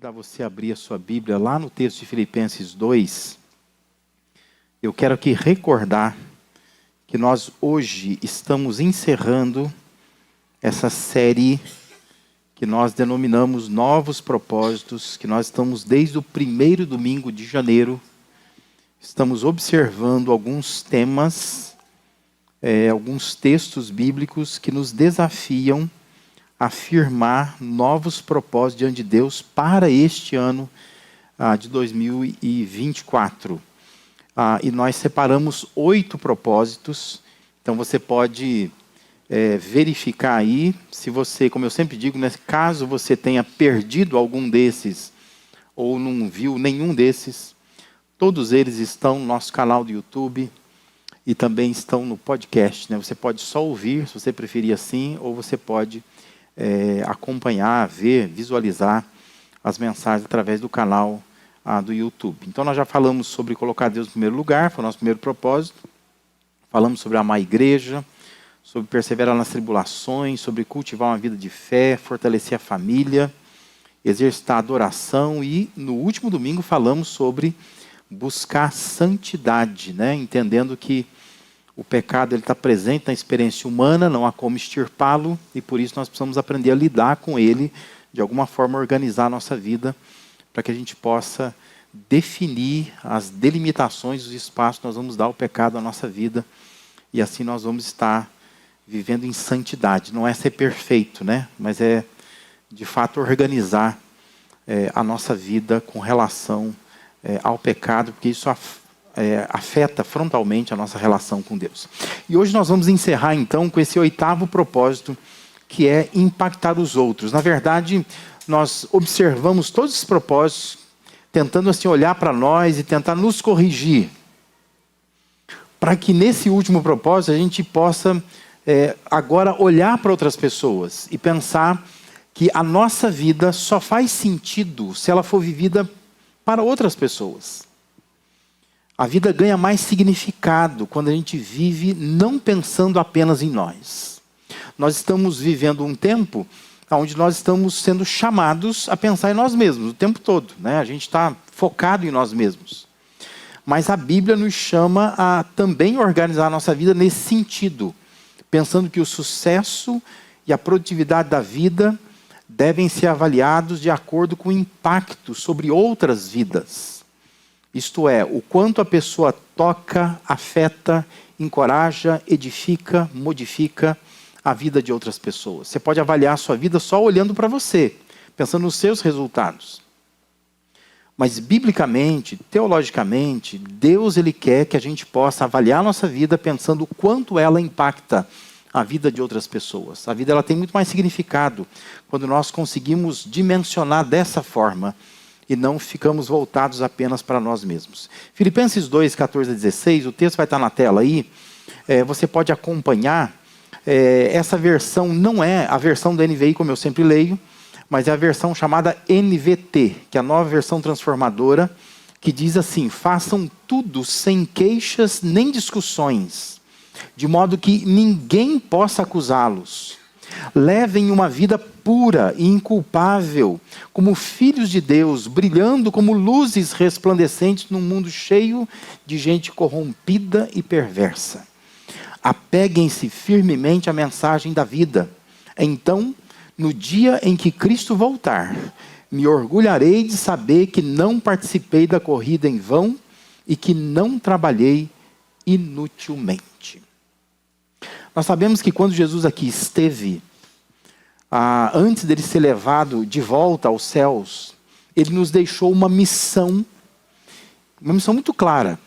convidar você a abrir a sua Bíblia lá no texto de Filipenses 2, eu quero aqui recordar que nós hoje estamos encerrando essa série que nós denominamos Novos Propósitos, que nós estamos desde o primeiro domingo de janeiro, estamos observando alguns temas, alguns textos bíblicos que nos desafiam a afirmar novos propósitos diante de Deus para este ano de 2024. E nós separamos 8 propósitos, então você pode verificar aí, se você, como eu sempre digo, né, caso você tenha perdido algum desses, ou não viu nenhum desses, todos eles estão no nosso canal do YouTube, e também estão no podcast, né? Você pode só ouvir, se você preferir assim, ou você pode acompanhar, ver, visualizar as mensagens através do canal do YouTube. Então nós já falamos sobre colocar Deus em primeiro lugar, foi o nosso primeiro propósito. Falamos sobre amar a igreja, sobre perseverar nas tribulações, sobre cultivar uma vida de fé, fortalecer a família, exercitar a adoração e no último domingo falamos sobre buscar santidade, né? Entendendo que o pecado está presente na experiência humana, não há como extirpá-lo, e por isso nós precisamos aprender a lidar com ele, de alguma forma organizar a nossa vida, para que a gente possa definir as delimitações dos espaços que nós vamos dar ao pecado na nossa vida, e assim nós vamos estar vivendo em santidade. Não é ser perfeito, né? Mas é, de fato, organizar a nossa vida com relação ao pecado, porque isso afeta frontalmente a nossa relação com Deus. E hoje nós vamos encerrar então com esse 8º propósito, que é impactar os outros. Na verdade, nós observamos todos esses propósitos, tentando assim olhar para nós e tentar nos corrigir, para que nesse último propósito a gente possa agora olhar para outras pessoas e pensar que a nossa vida só faz sentido se ela for vivida para outras pessoas. A vida ganha mais significado quando a gente vive não pensando apenas em nós. Nós estamos vivendo um tempo onde nós estamos sendo chamados a pensar em nós mesmos o tempo todo, né? A gente está focado em nós mesmos. Mas a Bíblia nos chama a também organizar a nossa vida nesse sentido, pensando que o sucesso e a produtividade da vida devem ser avaliados de acordo com o impacto sobre outras vidas. Isto é, o quanto a pessoa toca, afeta, encoraja, edifica, modifica a vida de outras pessoas. Você pode avaliar a sua vida só olhando para você, pensando nos seus resultados. Mas biblicamente, teologicamente, Deus ele quer que a gente possa avaliar a nossa vida pensando o quanto ela impacta a vida de outras pessoas. A vida ela tem muito mais significado quando nós conseguimos dimensionar dessa forma e não ficamos voltados apenas para nós mesmos. Filipenses 2, 14 a 16, o texto vai estar na tela aí, você pode acompanhar. Essa versão não é a versão da NVI, como eu sempre leio, mas é a versão chamada NVT, que é a nova versão transformadora, que diz assim: façam tudo sem queixas nem discussões, de modo que ninguém possa acusá-los. Levem uma vida pura e inculpável, como filhos de Deus, brilhando como luzes resplandecentes num mundo cheio de gente corrompida e perversa. Apeguem-se firmemente à mensagem da vida. Então, no dia em que Cristo voltar, me orgulharei de saber que não participei da corrida em vão e que não trabalhei inutilmente. Nós sabemos que quando Jesus aqui esteve, antes dele ser levado de volta aos céus, ele nos deixou uma missão muito clara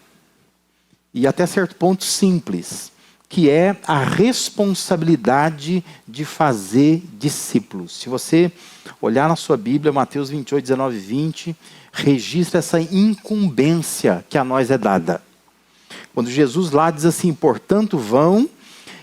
e até certo ponto simples, que é a responsabilidade de fazer discípulos. Se você olhar na sua Bíblia, Mateus 28, 19 e 20, registra essa incumbência que a nós é dada. Quando Jesus lá diz assim: portanto vão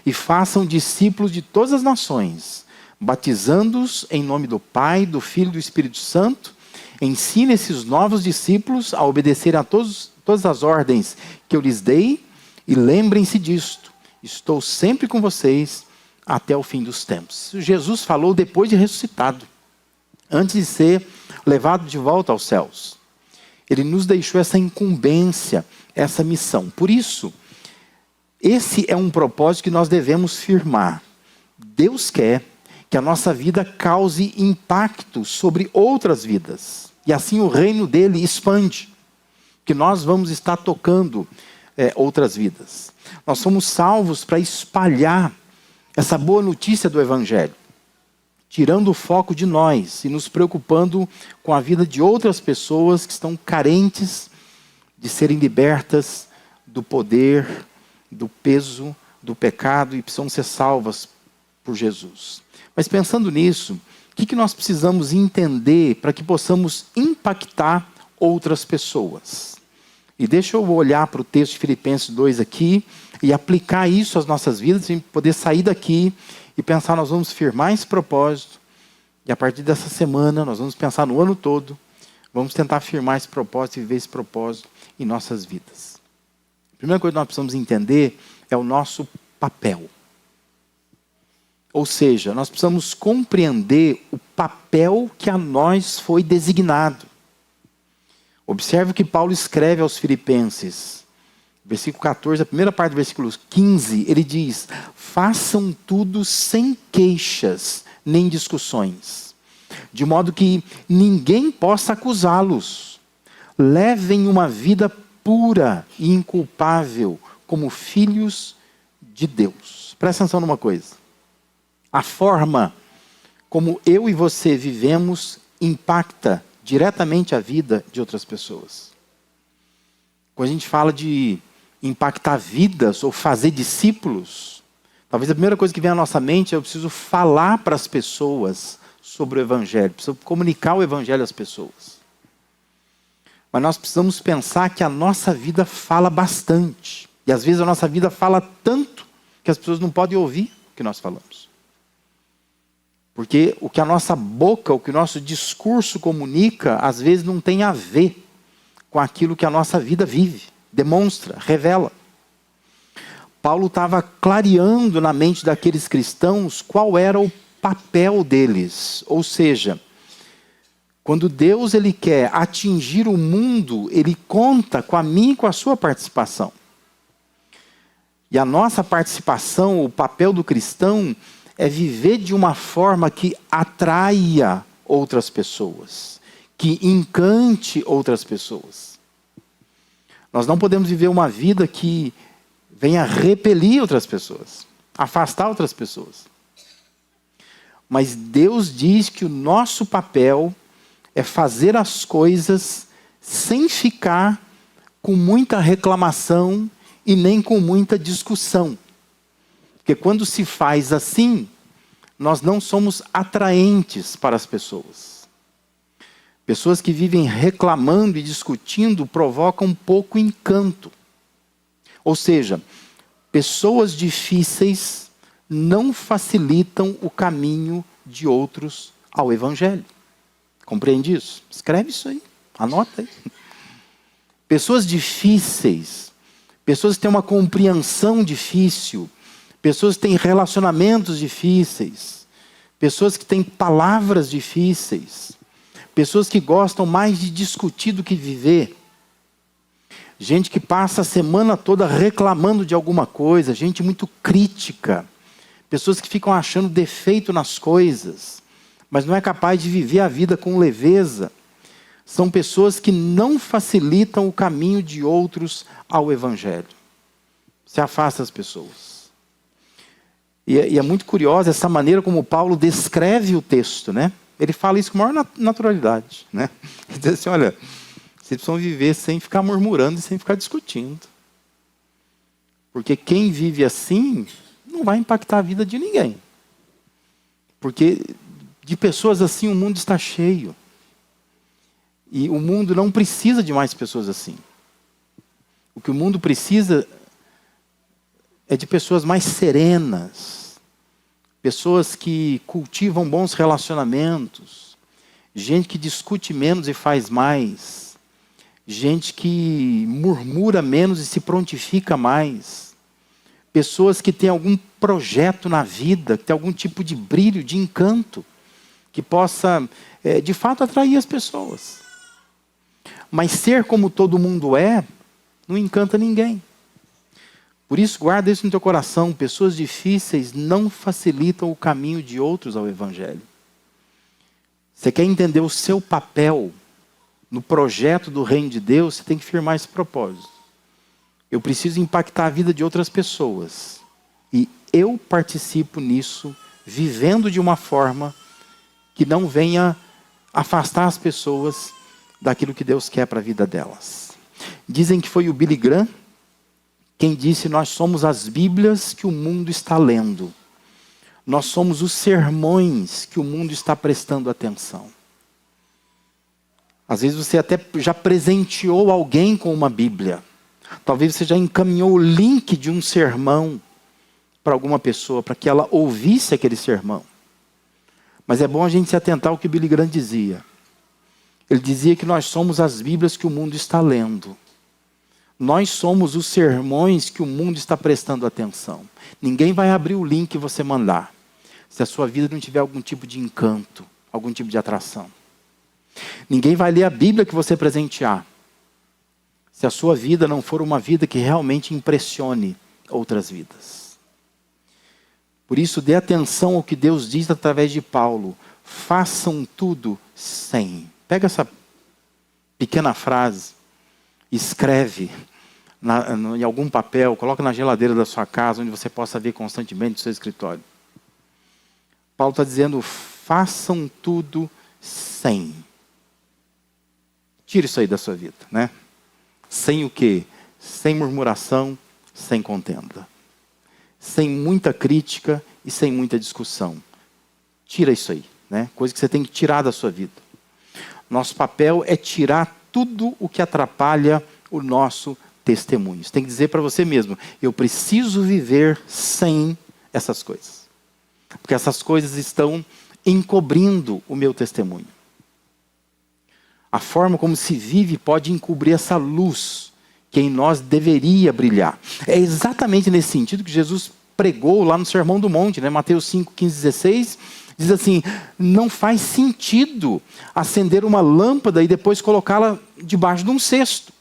e façam discípulos de todas as nações, batizando-os em nome do Pai, do Filho e do Espírito Santo. Ensine esses novos discípulos a obedecerem a todas as ordens que eu lhes dei, e lembrem-se disto: estou sempre com vocês até o fim dos tempos. Jesus falou depois de ressuscitado. antes de ser levado de volta aos céus. Ele nos deixou essa incumbência, essa missão. Por isso, esse é um propósito que nós devemos firmar. Deus quer que a nossa vida cause impacto sobre outras vidas. E assim o reino dele expande. Que nós vamos estar tocando outras vidas. Nós somos salvos para espalhar essa boa notícia do Evangelho. Tirando o foco de nós e nos preocupando com a vida de outras pessoas que estão carentes de serem libertas do poder, do peso, do pecado e precisam ser salvas por Jesus. Mas pensando nisso, o que nós precisamos entender para que possamos impactar outras pessoas? E deixa eu olhar para o texto de Filipenses 2 aqui e aplicar isso às nossas vidas, e poder sair daqui e pensar, nós vamos firmar esse propósito, e a partir dessa semana nós vamos pensar no ano todo, vamos tentar firmar esse propósito e viver esse propósito em nossas vidas. A primeira coisa que nós precisamos entender é o nosso papel. Ou seja, nós precisamos compreender o papel que a nós foi designado. Observe o que Paulo escreve aos Filipenses. Versículo 14, a primeira parte do versículo 15, ele diz: façam tudo sem queixas nem discussões, de modo que ninguém possa acusá-los. Levem uma vida pura e inculpável como filhos de Deus. Presta atenção numa coisa. A forma como eu e você vivemos impacta diretamente a vida de outras pessoas. Quando a gente fala de impactar vidas ou fazer discípulos, talvez a primeira coisa que vem à nossa mente é: eu preciso falar para as pessoas sobre o Evangelho, preciso comunicar o Evangelho às pessoas. Mas nós precisamos pensar que a nossa vida fala bastante. E às vezes a nossa vida fala tanto que as pessoas não podem ouvir o que nós falamos. Porque o que a nossa boca, o que o nosso discurso comunica, às vezes não tem a ver com aquilo que a nossa vida vive, demonstra, revela. Paulo estava clareando na mente daqueles cristãos qual era o papel deles. Ou seja, quando Deus ele quer atingir o mundo, ele conta com a minha e com a sua participação. E a nossa participação, o papel do cristão, é viver de uma forma que atraia outras pessoas, que encante outras pessoas. Nós não podemos viver uma vida que venha repelir outras pessoas, afastar outras pessoas. Mas Deus diz que o nosso papel é fazer as coisas sem ficar com muita reclamação e nem com muita discussão. Porque quando se faz assim, nós não somos atraentes para as pessoas. Pessoas que vivem reclamando e discutindo provocam pouco encanto. Ou seja, pessoas difíceis não facilitam o caminho de outros ao Evangelho. Compreende isso? Escreve isso aí, anota aí. Pessoas difíceis, pessoas que têm uma compreensão difícil, pessoas que têm relacionamentos difíceis, pessoas que têm palavras difíceis, pessoas que gostam mais de discutir do que viver, gente que passa a semana toda reclamando de alguma coisa, gente muito crítica, pessoas que ficam achando defeito nas coisas, mas não é capaz de viver a vida com leveza. São pessoas que não facilitam o caminho de outros ao Evangelho. Se afasta das pessoas. E é muito curiosa essa maneira como Paulo descreve o texto, né? Ele fala isso com a maior naturalidade, né? Ele diz assim: olha, vocês precisam viver sem ficar murmurando e sem ficar discutindo. Porque quem vive assim não vai impactar a vida de ninguém. Porque de pessoas assim o mundo está cheio. E o mundo não precisa de mais pessoas assim. O que o mundo precisa é de pessoas mais serenas, pessoas que cultivam bons relacionamentos, gente que discute menos e faz mais, gente que murmura menos e se prontifica mais, pessoas que têm algum projeto na vida, que têm algum tipo de brilho, de encanto, que possa, de fato, atrair as pessoas. Mas ser como todo mundo não encanta ninguém. Por isso, guarda isso no teu coração. Pessoas difíceis não facilitam o caminho de outros ao Evangelho. Você quer entender o seu papel no projeto do reino de Deus, você tem que firmar esse propósito. Eu preciso impactar a vida de outras pessoas. E eu participo nisso, vivendo de uma forma que não venha afastar as pessoas daquilo que Deus quer para a vida delas. Dizem que foi o Billy Graham quem disse: nós somos as Bíblias que o mundo está lendo. Nós somos os sermões que o mundo está prestando atenção. Às vezes você até já presenteou alguém com uma Bíblia. Talvez você já encaminhou o link de um sermão para alguma pessoa, para que ela ouvisse aquele sermão. Mas é bom a gente se atentar ao que Billy Graham dizia. Ele dizia que nós somos as Bíblias que o mundo está lendo. Nós somos os sermões que o mundo está prestando atenção. Ninguém vai abrir o link que você mandar, se a sua vida não tiver algum tipo de encanto, algum tipo de atração. Ninguém vai ler a Bíblia que você presentear, se a sua vida não for uma vida que realmente impressione outras vidas. Por isso, dê atenção ao que Deus diz através de Paulo. Façam tudo sem. Pega essa pequena frase, escreve em algum papel, coloca na geladeira da sua casa, onde você possa ver constantemente no seu escritório. Paulo está dizendo: façam tudo sem. Tire isso aí da sua vida, né? Sem o quê? Sem murmuração, sem contenda. Sem muita crítica e sem muita discussão. Tira isso aí, né? Coisa que você tem que tirar da sua vida. Nosso papel é tirar tudo o que atrapalha o nosso testemunho. Você tem que dizer para você mesmo: eu preciso viver sem essas coisas. Porque essas coisas estão encobrindo o meu testemunho. A forma como se vive pode encobrir essa luz que em nós deveria brilhar. É exatamente nesse sentido que Jesus pregou lá no Sermão do Monte, né? Mateus 5, 15, 16, diz assim: não faz sentido acender uma lâmpada e depois colocá-la debaixo de um cesto.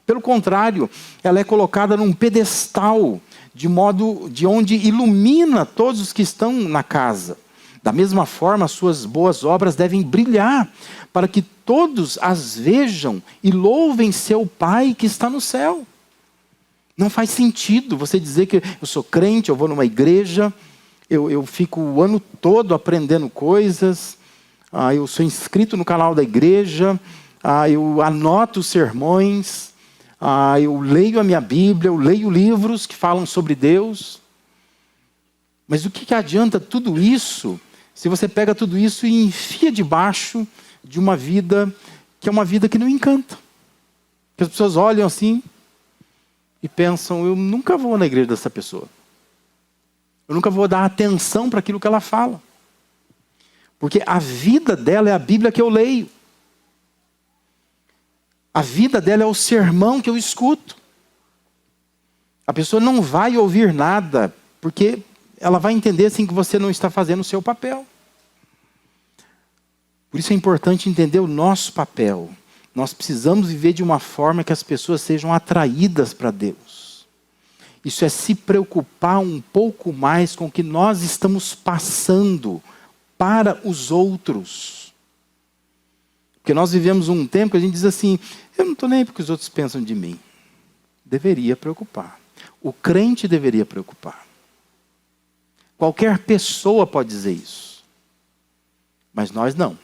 Pelo contrário, ela é colocada num pedestal, de modo de onde ilumina todos os que estão na casa. Da mesma forma, as suas boas obras devem brilhar, para que todos as vejam e louvem seu Pai que está no céu. Não faz sentido você dizer que eu sou crente, eu vou numa igreja, eu fico o ano todo aprendendo coisas, eu sou inscrito no canal da igreja, eu anoto os sermões, eu leio a minha Bíblia, eu leio livros que falam sobre Deus. Mas o que adianta tudo isso se você pega tudo isso e enfia debaixo de uma vida que é uma vida que não encanta? Que as pessoas olham assim e pensam: eu nunca vou na igreja dessa pessoa. Eu nunca vou dar atenção para aquilo que ela fala. Porque a vida dela é a Bíblia que eu leio. A vida dela é o sermão que eu escuto. A pessoa não vai ouvir nada, porque ela vai entender assim que você não está fazendo o seu papel. Por isso é importante entender o nosso papel. Nós precisamos viver de uma forma que as pessoas sejam atraídas para Deus. Isso é se preocupar um pouco mais com o que nós estamos passando para os outros. Porque nós vivemos um tempo que a gente diz assim: eu não estou nem aí porque os outros pensam de mim. Deveria preocupar. O crente deveria preocupar. Qualquer pessoa pode dizer isso. Mas nós não.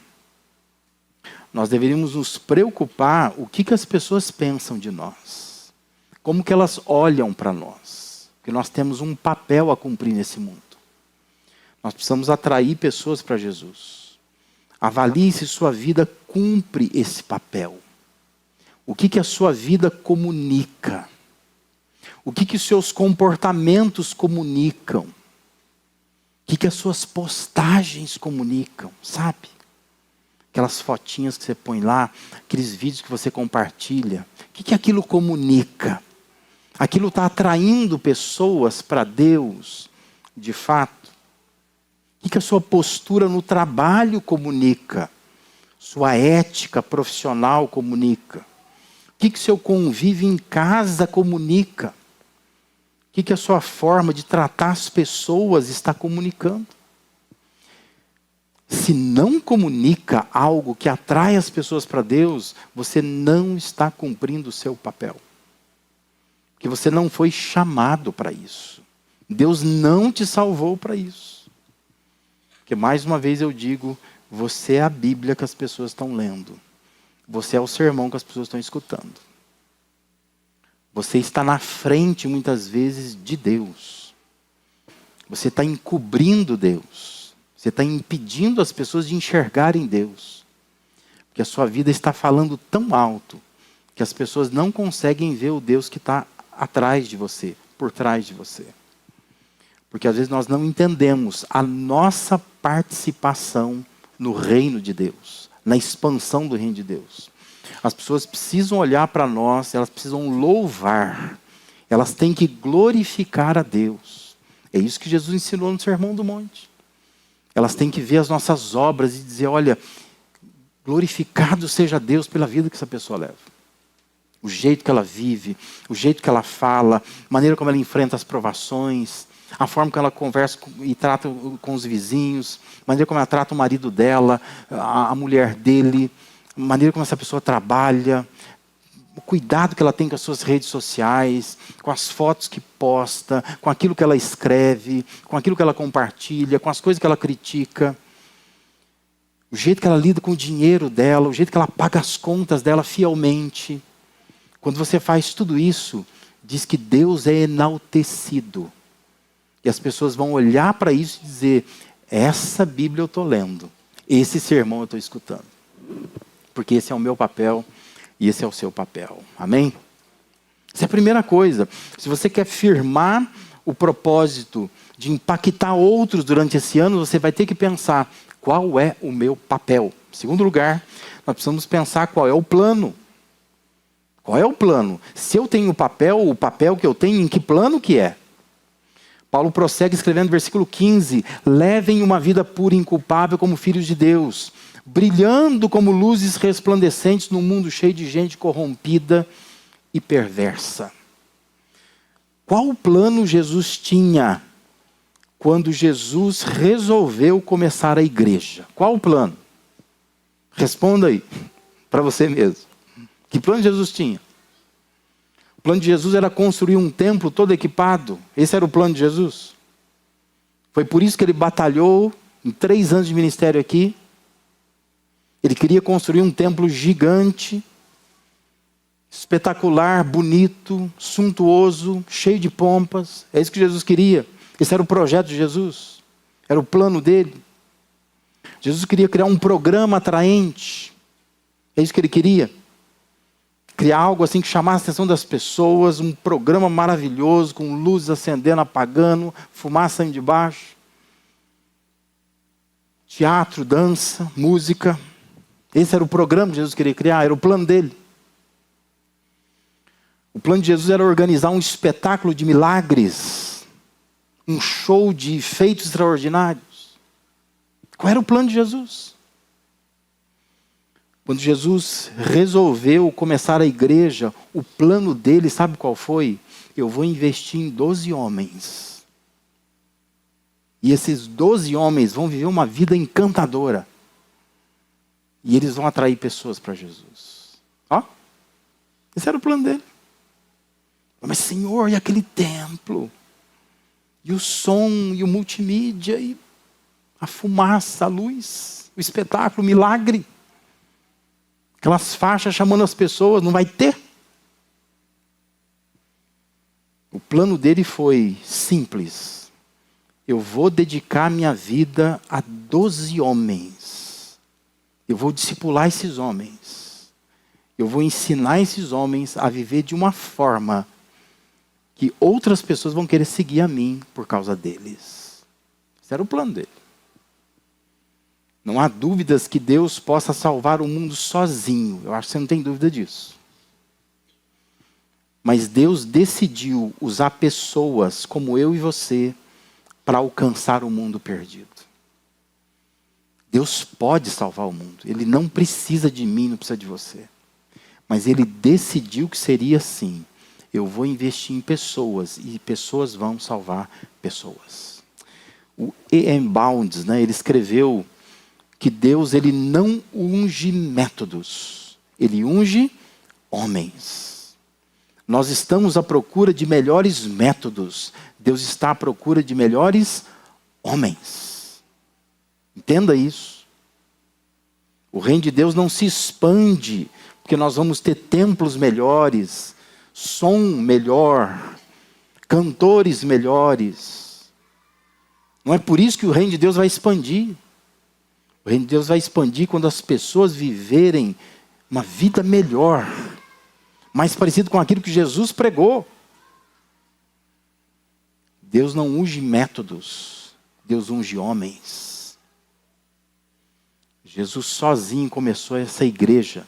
Nós deveríamos nos preocupar o que as pessoas pensam de nós. Como que elas olham para nós. Porque nós temos um papel a cumprir nesse mundo. Nós precisamos atrair pessoas para Jesus. Avalie se sua vida cumpre esse papel. O que a sua vida comunica? O que os seus comportamentos comunicam? O que as suas postagens comunicam, sabe? Aquelas fotinhas que você põe lá, aqueles vídeos que você compartilha. O que aquilo comunica? Aquilo está atraindo pessoas para Deus, de fato? O que a sua postura no trabalho comunica? Sua ética profissional comunica? O que seu convívio em casa comunica? O que a sua forma de tratar as pessoas está comunicando? Se não comunica algo que atrai as pessoas para Deus, você não está cumprindo o seu papel. Porque você não foi chamado para isso. Deus não te salvou para isso. Porque mais uma vez eu digo, você é a Bíblia que as pessoas estão lendo. Você é o sermão que as pessoas estão escutando. Você está na frente, muitas vezes, de Deus. Você está encobrindo Deus. Você está impedindo as pessoas de enxergarem Deus. Porque a sua vida está falando tão alto que as pessoas não conseguem ver o Deus que está atrás de você, por trás de você. Porque às vezes nós não entendemos a nossa participação no reino de Deus, na expansão do reino de Deus. As pessoas precisam olhar para nós, elas precisam louvar, elas têm que glorificar a Deus. É isso que Jesus ensinou no Sermão do Monte. Elas têm que ver as nossas obras e dizer, olha, glorificado seja Deus pela vida que essa pessoa leva. O jeito que ela vive, o jeito que ela fala, a maneira como ela enfrenta as provações, a forma como ela conversa e trata com os vizinhos, a maneira como ela trata o marido dela, a mulher dele, a maneira como essa pessoa trabalha, o cuidado que ela tem com as suas redes sociais, com as fotos que posta, com aquilo que ela escreve, com aquilo que ela compartilha, com as coisas que ela critica, o jeito que ela lida com o dinheiro dela, o jeito que ela paga as contas dela fielmente. Quando você faz tudo isso, diz que Deus é enaltecido. E as pessoas vão olhar para isso e dizer, essa Bíblia eu estou lendo, esse sermão eu estou escutando. Porque esse é o meu papel e esse é o seu papel. Amém? Essa é a primeira coisa. Se você quer firmar o propósito de impactar outros durante esse ano, você vai ter que pensar, qual é o meu papel? Em segundo lugar, nós precisamos pensar qual é o plano. Qual é o plano? Se eu tenho o papel que eu tenho, em que plano que é? Paulo prossegue escrevendo no versículo 15, levem uma vida pura e inculpável como filhos de Deus, brilhando como luzes resplandecentes num mundo cheio de gente corrompida e perversa. Qual o plano Jesus tinha quando Jesus resolveu começar a igreja? Qual o plano? Responda aí, para você mesmo. Que plano Jesus tinha? O plano de Jesus era construir um templo todo equipado. Esse era o plano de Jesus. Foi por isso que ele batalhou em 3 anos de ministério aqui. Ele queria construir um templo gigante, espetacular, bonito, suntuoso, cheio de pompas. É isso que Jesus queria. Esse era o projeto de Jesus. Era o plano dele. Jesus queria criar um programa atraente. É isso que ele queria. Criar algo assim que chamasse a atenção das pessoas, um programa maravilhoso, com luzes acendendo, apagando, fumaça saindo de baixo. Teatro, dança, música. Esse era o programa que Jesus queria criar, era o plano dele. O plano de Jesus era organizar um espetáculo de milagres, um show de feitos extraordinários. Qual era o plano de Jesus? Quando Jesus resolveu começar a igreja, o plano dele, sabe qual foi? Eu vou investir em 12 homens. E esses 12 homens vão viver uma vida encantadora. E eles vão atrair pessoas para Jesus. Ó, esse era o plano dele. Mas Senhor, e aquele templo? E o som, e o multimídia, e a fumaça, a luz, o espetáculo, o milagre. Aquelas faixas chamando as pessoas, não vai ter? O plano dele foi simples. Eu vou dedicar minha vida a 12 homens. Eu vou discipular esses homens. Eu vou ensinar esses homens a viver de uma forma que outras pessoas vão querer seguir a mim por causa deles. Esse era o plano dele. Não há dúvidas que Deus possa salvar o mundo sozinho. Eu acho que você não tem dúvida disso. Mas Deus decidiu usar pessoas como eu e você para alcançar o mundo perdido. Deus pode salvar o mundo. Ele não precisa de mim, não precisa de você. Mas Ele decidiu que seria assim. Eu vou investir em pessoas e pessoas vão salvar pessoas. O E.M. Bounds, ele escreveu que Deus ele não unge métodos. Ele unge homens. Nós estamos à procura de melhores métodos. Deus está à procura de melhores homens. Entenda isso. O reino de Deus não se expande porque nós vamos ter templos melhores, som melhor, cantores melhores. Não é por isso que o reino de Deus vai expandir. O reino de Deus vai expandir quando as pessoas viverem uma vida melhor, mais parecido com aquilo que Jesus pregou. Deus não unge métodos, Deus unge homens. Jesus sozinho começou essa igreja,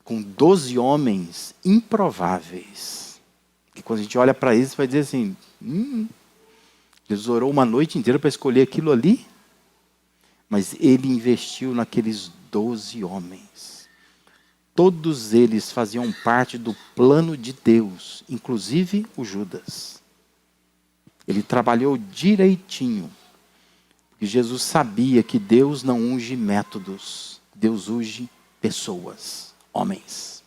com 12 homens improváveis. Que quando a gente olha para eles, vai dizer assim, Jesus orou uma noite inteira para escolher aquilo ali. Mas Ele investiu naqueles 12 homens. Todos eles faziam parte do plano de Deus, inclusive o Judas. Ele trabalhou direitinho. E Jesus sabia que Deus não unge métodos, Deus unge pessoas, homens.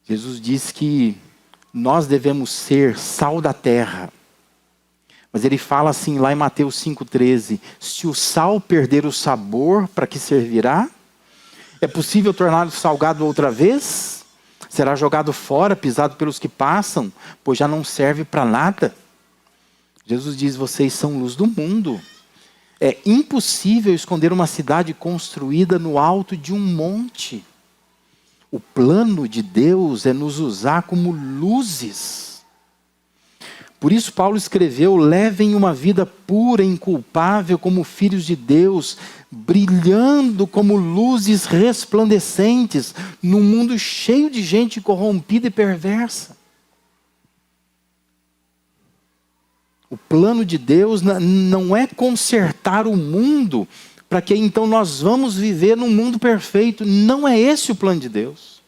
Jesus disse que nós devemos ser sal da terra. Mas ele fala assim lá em Mateus 5,13, se o sal perder o sabor, para que servirá? É possível torná-lo salgado outra vez? Será jogado fora, pisado pelos que passam, pois já não serve para nada. Jesus diz, vocês são luz do mundo. É impossível esconder uma cidade construída no alto de um monte. O plano de Deus é nos usar como luzes. Por isso Paulo escreveu, levem uma vida pura e inculpável como filhos de Deus, brilhando como luzes resplandecentes, num mundo cheio de gente corrompida e perversa. O plano de Deus não é consertar o mundo, para que então nós vamos viver num mundo perfeito. Não é esse o plano de Deus.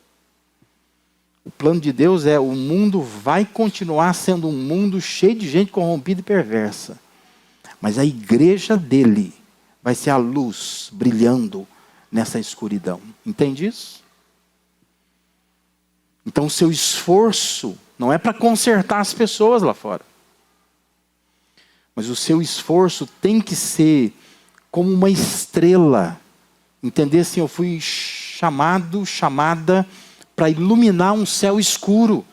O plano de Deus é, o mundo vai continuar sendo um mundo cheio de gente corrompida e perversa. Mas a igreja dele vai ser a luz brilhando nessa escuridão. Entende isso? Então o seu esforço não é para consertar as pessoas lá fora. Mas o seu esforço tem que ser como uma estrela. Entender assim, eu fui chamada para iluminar um céu escuro.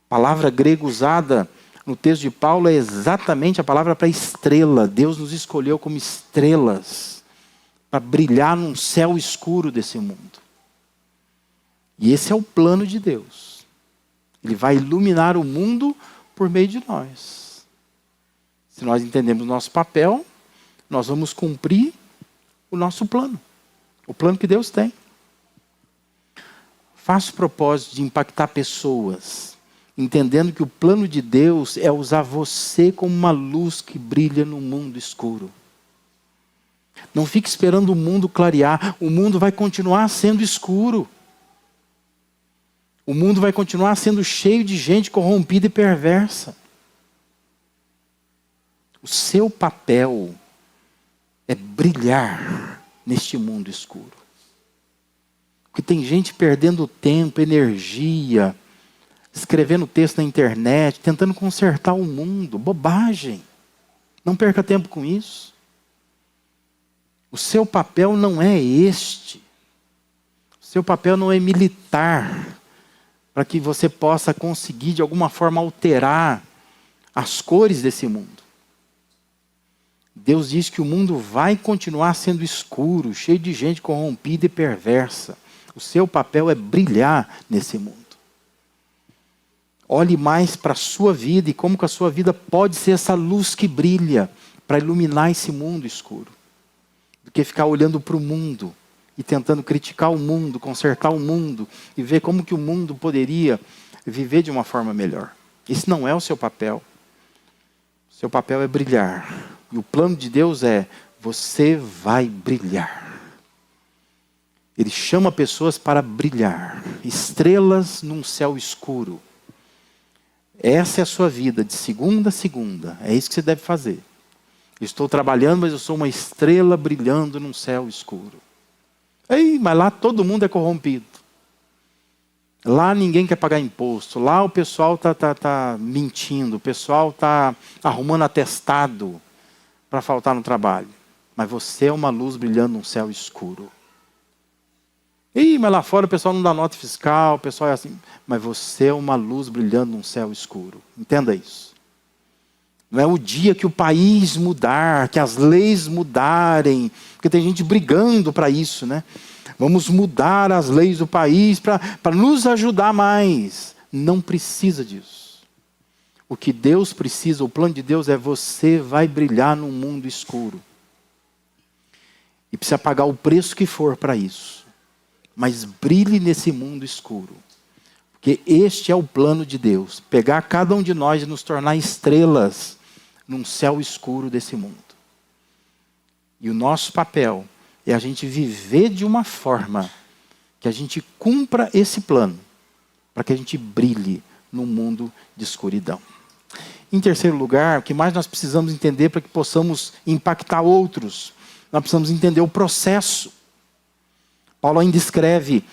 A palavra grega usada no texto de Paulo é exatamente a palavra para estrela. Deus nos escolheu como estrelas para brilhar num céu escuro desse mundo. E esse é o plano de Deus. Ele vai iluminar o mundo por meio de nós. Se nós entendemos o nosso papel, nós vamos cumprir o nosso plano. O plano que Deus tem. Faça o propósito de impactar pessoas, entendendo que o plano de Deus é usar você como uma luz que brilha no mundo escuro. Não fique esperando o mundo clarear. O mundo vai continuar sendo escuro. O mundo vai continuar sendo cheio de gente corrompida e perversa. O seu papel é brilhar neste mundo escuro. Porque tem gente perdendo tempo, energia, escrevendo texto na internet, tentando consertar o mundo. Bobagem. Não perca tempo com isso. O seu papel não é este. O seu papel não é militar, para que você possa conseguir de alguma forma alterar as cores desse mundo. Deus diz que o mundo vai continuar sendo escuro, cheio de gente corrompida e perversa. O seu papel é brilhar nesse mundo. Olhe mais para a sua vida e como que a sua vida pode ser essa luz que brilha para iluminar esse mundo escuro. Do que ficar olhando para o mundo e tentando criticar o mundo, consertar o mundo e ver como que o mundo poderia viver de uma forma melhor. Esse não é o seu papel. O seu papel é brilhar. E o plano de Deus é: você vai brilhar. Ele chama pessoas para brilhar. Estrelas num céu escuro. Essa é a sua vida, de segunda a segunda. É isso que você deve fazer. Estou trabalhando, mas eu sou uma estrela brilhando num céu escuro. Ei, mas lá todo mundo é corrompido. Lá ninguém quer pagar imposto. Lá o pessoal tá mentindo. O pessoal está arrumando atestado para faltar no trabalho. Mas você é uma luz brilhando num céu escuro. Ih, mas lá fora o pessoal não dá nota fiscal, o pessoal é assim. Mas você é uma luz brilhando num céu escuro. Entenda isso. Não é o dia que o país mudar, que as leis mudarem, porque tem gente brigando para isso, né? Vamos mudar as leis do país para nos ajudar mais. Não precisa disso. O que Deus precisa, o plano de Deus é: você vai brilhar num mundo escuro. E precisa pagar o preço que for para isso. Mas brilhe nesse mundo escuro. Porque este é o plano de Deus. Pegar cada um de nós e nos tornar estrelas num céu escuro desse mundo. E o nosso papel é a gente viver de uma forma que a gente cumpra esse plano. Para que a gente brilhe num mundo de escuridão. Em terceiro lugar, o que mais nós precisamos entender para que possamos impactar outros? Nós precisamos entender o processo. Paulo ainda escreve,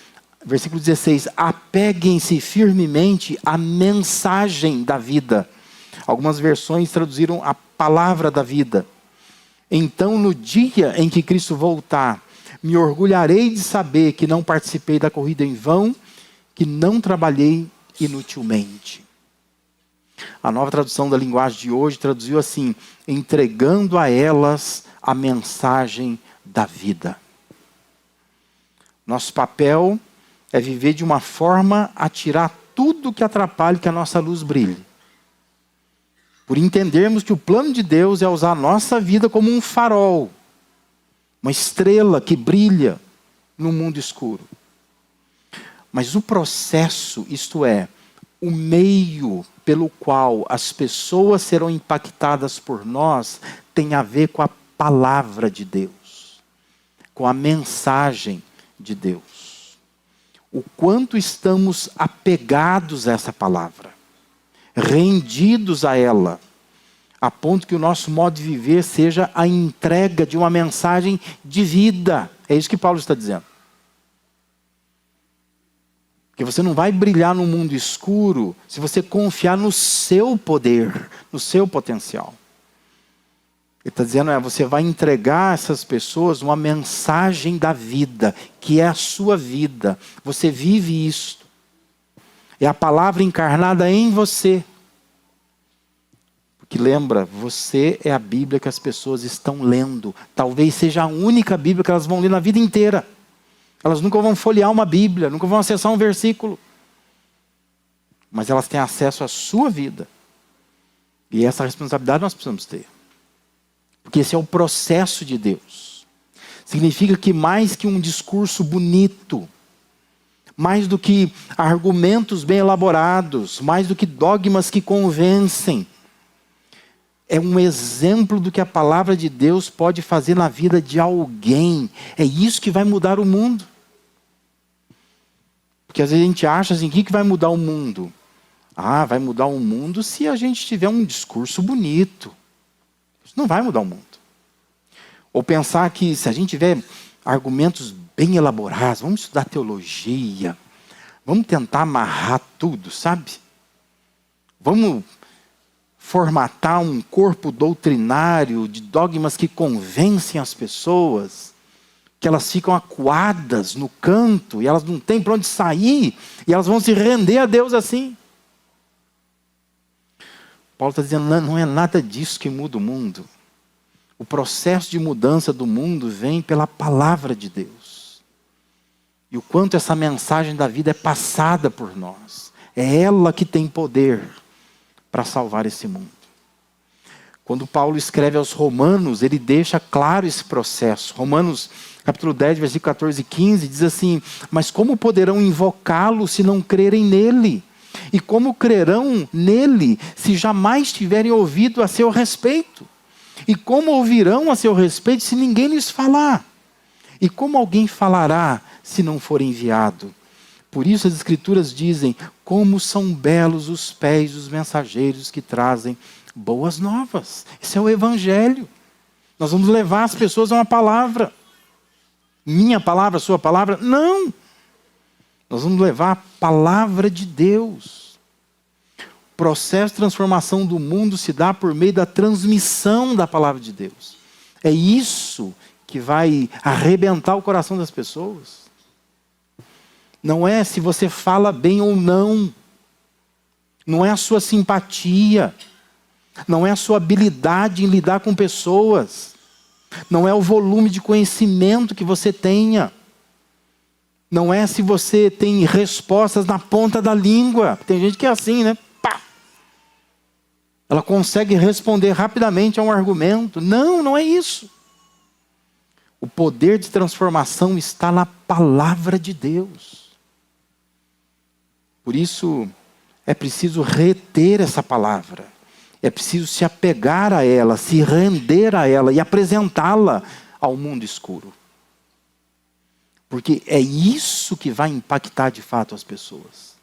versículo 16, apeguem-se firmemente à mensagem da vida. Algumas versões traduziram a palavra da vida. Então, no dia em que Cristo voltar, me orgulharei de saber que não participei da corrida em vão, que não trabalhei inutilmente. A nova tradução da linguagem de hoje traduziu assim: entregando a elas a mensagem da vida. Nosso papel é viver de uma forma a tirar tudo que atrapalhe que a nossa luz brilhe. Por entendermos que o plano de Deus é usar a nossa vida como um farol, uma estrela que brilha no mundo escuro. Mas o processo, isto é, o meio pelo qual as pessoas serão impactadas por nós, tem a ver com a palavra de Deus, com a mensagem de Deus. O quanto estamos apegados a essa palavra, rendidos a ela, a ponto que o nosso modo de viver seja a entrega de uma mensagem de vida. É isso que Paulo está dizendo. Porque você não vai brilhar no mundo escuro se você confiar no seu poder, no seu potencial. Ele está dizendo, você vai entregar a essas pessoas uma mensagem da vida, que é a sua vida. Você vive isto. É a palavra encarnada em você. Porque lembra, você é a Bíblia que as pessoas estão lendo. Talvez seja a única Bíblia que elas vão ler na vida inteira. Elas nunca vão folhear uma Bíblia, nunca vão acessar um versículo. Mas elas têm acesso à sua vida. E essa responsabilidade nós precisamos ter. Porque esse é o processo de Deus. Significa que mais que um discurso bonito, mais do que argumentos bem elaborados, mais do que dogmas que convencem, é um exemplo do que a palavra de Deus pode fazer na vida de alguém. É isso que vai mudar o mundo. Porque às vezes a gente acha assim, o que vai mudar o mundo? Vai mudar o mundo se a gente tiver um discurso bonito. Isso não vai mudar o mundo. Ou pensar que se a gente tiver argumentos bem elaborados, vamos estudar teologia, vamos tentar amarrar tudo, sabe? Vamos formatar um corpo doutrinário de dogmas que convencem as pessoas, que elas ficam acuadas no canto e elas não têm para onde sair e elas vão se render a Deus assim. Paulo está dizendo, não é nada disso que muda o mundo. O processo de mudança do mundo vem pela palavra de Deus. E o quanto essa mensagem da vida é passada por nós. É ela que tem poder para salvar esse mundo. Quando Paulo escreve aos Romanos, ele deixa claro esse processo. Romanos capítulo 10, versículo 14 e 15, diz assim, mas como poderão invocá-lo se não crerem nele? E como crerão nele se jamais tiverem ouvido a seu respeito? E como ouvirão a seu respeito se ninguém lhes falar? E como alguém falará se não for enviado? Por isso as Escrituras dizem, como são belos os pés dos mensageiros que trazem boas novas. Esse é o Evangelho. Nós vamos levar as pessoas a uma palavra. Minha palavra, sua palavra? Não. Nós vamos levar a palavra de Deus. O processo de transformação do mundo se dá por meio da transmissão da palavra de Deus. É isso que vai arrebentar o coração das pessoas. Não é se você fala bem ou não. Não é a sua simpatia. Não é a sua habilidade em lidar com pessoas. Não é o volume de conhecimento que você tenha. Não é se você tem respostas na ponta da língua. Tem gente que é assim, né? Pá! Ela consegue responder rapidamente a um argumento. Não, não é isso. O poder de transformação está na palavra de Deus. Por isso, é preciso reter essa palavra. É preciso se apegar a ela, se render a ela e apresentá-la ao mundo escuro. Porque é isso que vai impactar de fato as pessoas.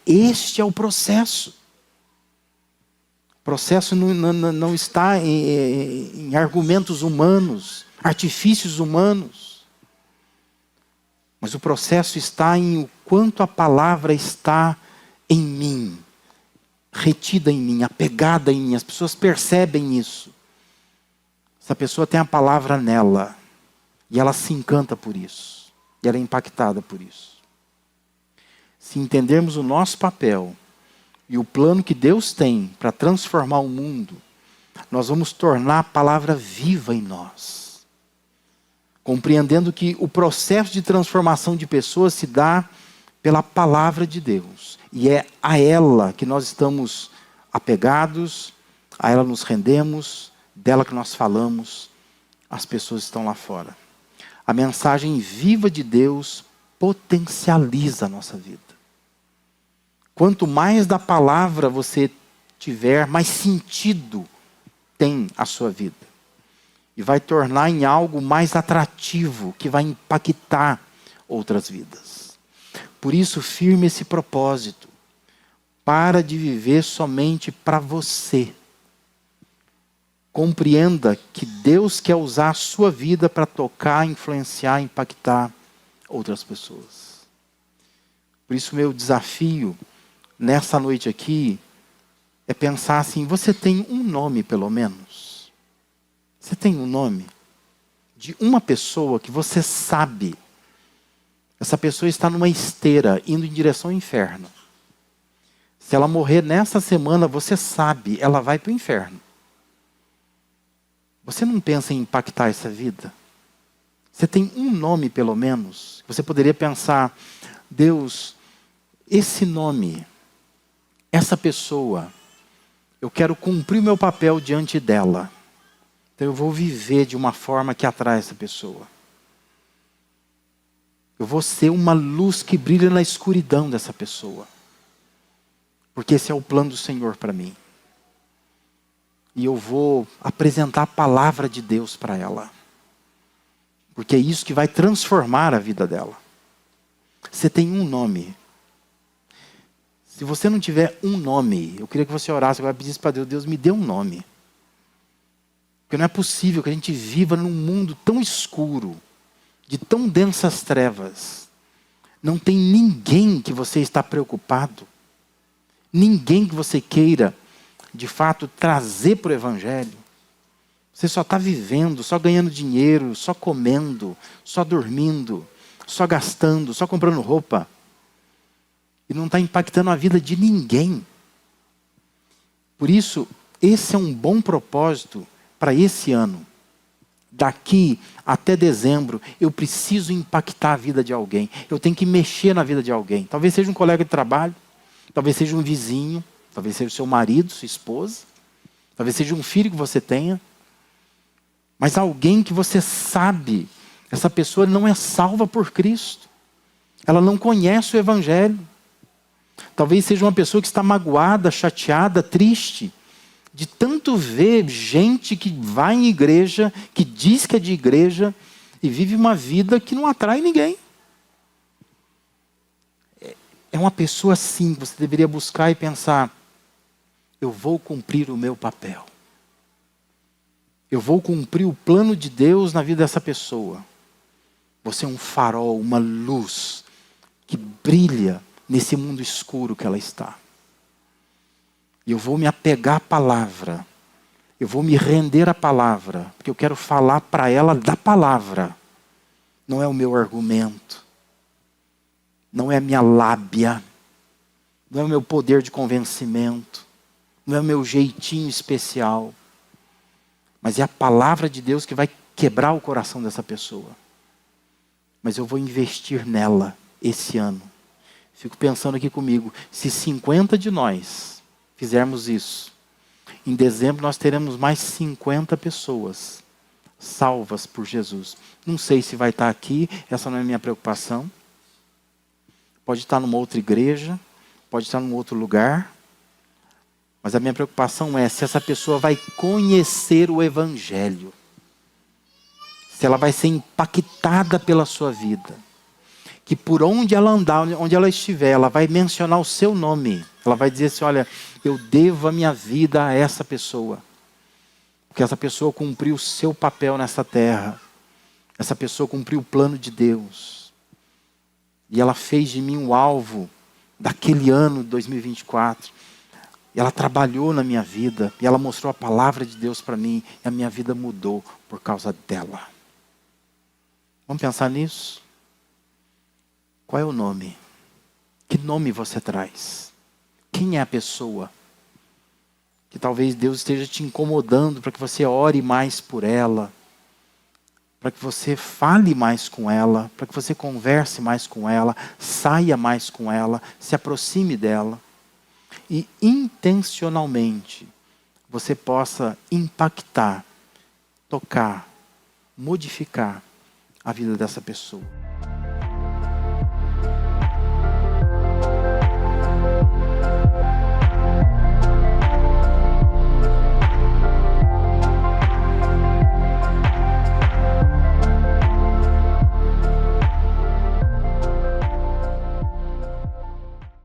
Este é o processo. O processo não está em argumentos humanos, artifícios humanos. Mas o processo está em o quanto a palavra está em mim, retida em mim, apegada em mim. As pessoas percebem isso. Essa pessoa tem a palavra nela e ela se encanta por isso. E ela é impactada por isso. Se entendermos o nosso papel e o plano que Deus tem para transformar o mundo, nós vamos tornar a palavra viva em nós. Compreendendo que o processo de transformação de pessoas se dá pela palavra de Deus. E é a ela que nós estamos apegados, a ela nos rendemos, dela que nós falamos, as pessoas estão lá fora. A mensagem viva de Deus potencializa a nossa vida. Quanto mais da palavra você tiver, mais sentido tem a sua vida. E vai tornar em algo mais atrativo, que vai impactar outras vidas. Por isso, firme esse propósito. Para de viver somente para você. Compreenda que Deus quer usar a sua vida para tocar, influenciar, impactar outras pessoas. Por isso, meu desafio nessa noite aqui é pensar assim, você tem um nome pelo menos? Você tem um nome de uma pessoa que você sabe, essa pessoa está numa esteira indo em direção ao inferno. Se ela morrer nessa semana, você sabe, ela vai para o inferno. Você não pensa em impactar essa vida? Você tem um nome pelo menos? Você poderia pensar, Deus, esse nome, essa pessoa, eu quero cumprir o meu papel diante dela. Então eu vou viver de uma forma que atrai essa pessoa. Eu vou ser uma luz que brilha na escuridão dessa pessoa. Porque esse é o plano do Senhor para mim. E eu vou apresentar a palavra de Deus para ela. Porque é isso que vai transformar a vida dela. Você tem um nome. Se você não tiver um nome, eu queria que você orasse agora e pedisse para Deus, Deus me dê um nome. Porque não é possível que a gente viva num mundo tão escuro, de tão densas trevas. Não tem ninguém que você está preocupado. Ninguém que você queira, de fato, trazer para o Evangelho. Você só está vivendo, só ganhando dinheiro, só comendo, só dormindo, só gastando, só comprando roupa. E não está impactando a vida de ninguém. Por isso, esse é um bom propósito para esse ano. Daqui até dezembro, eu preciso impactar a vida de alguém. Eu tenho que mexer na vida de alguém. Talvez seja um colega de trabalho, talvez seja um vizinho, talvez seja o seu marido, sua esposa, talvez seja um filho que você tenha. Mas alguém que você sabe, essa pessoa não é salva por Cristo. Ela não conhece o Evangelho. Talvez seja uma pessoa que está magoada, chateada, triste. De tanto ver gente que vai em igreja, que diz que é de igreja, e vive uma vida que não atrai ninguém. É uma pessoa assim que você deveria buscar e pensar: eu vou cumprir o meu papel. Eu vou cumprir o plano de Deus na vida dessa pessoa. Você é um farol, uma luz que brilha nesse mundo escuro que ela está. E eu vou me apegar à palavra. Eu vou me render à palavra, porque eu quero falar para ela da palavra. Não é o meu argumento. Não é a minha lábia. Não é o meu poder de convencimento. Não é o meu jeitinho especial. Mas é a palavra de Deus que vai quebrar o coração dessa pessoa. Mas eu vou investir nela esse ano. Fico pensando aqui comigo, se 50 de nós fizermos isso, em dezembro nós teremos mais 50 pessoas salvas por Jesus. Não sei se vai estar aqui, essa não é a minha preocupação. Pode estar numa outra igreja, pode estar num outro lugar. Mas a minha preocupação é se essa pessoa vai conhecer o Evangelho. Se ela vai ser impactada pela sua vida. Que por onde ela andar, onde ela estiver, ela vai mencionar o seu nome. Ela vai dizer assim: olha, eu devo a minha vida a essa pessoa. Porque essa pessoa cumpriu o seu papel nessa terra. Essa pessoa cumpriu o plano de Deus. E ela fez de mim o alvo daquele ano de 2024. E ela trabalhou na minha vida. E ela mostrou a palavra de Deus para mim. E a minha vida mudou por causa dela. Vamos pensar nisso? Qual é o nome? Que nome você traz? Quem é a pessoa? Que talvez Deus esteja te incomodando para que você ore mais por ela. Para que você fale mais com ela. Para que você converse mais com ela. Saia mais com ela. Se aproxime dela. E intencionalmente você possa impactar, tocar, modificar a vida dessa pessoa.